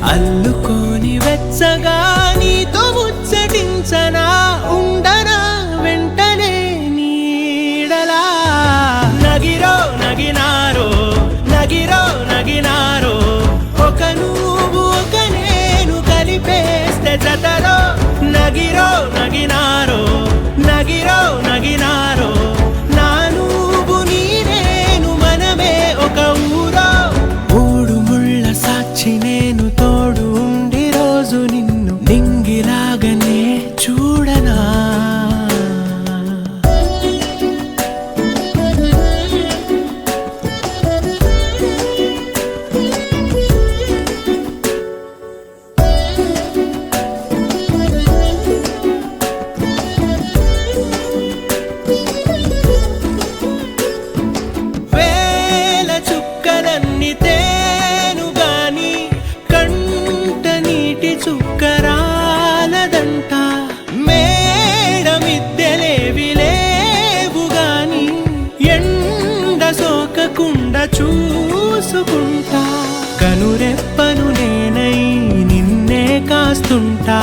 అల్లుకోని వెచ్చగా నీతో ముచ్చటించనా ఉండనా వెంటనే నీడలా నగిరో నగినారో నగిరో నగినారో ఒక నువ్వు ఒక నేను కలిపేస్తే జతలో నగిరో నగినారో నగిరో నగినారో నా నువ్వు నీ నేను మనమే ఒక ఊరో మూడు ముళ్ళ సాక్షి నేను తోడు ఉండి రోజు నిన్ను నింగిలాగనే చూడనా వేల చుక్కలన్నీ తేను గాని కంట నీటి చుక్కరాలదంట మేడ మిద్దెలేవి లేవు గాని ఎండ సోకకుండా చూసుకుంటా కనురెప్పను నేనై నిన్నే కాస్తుంటా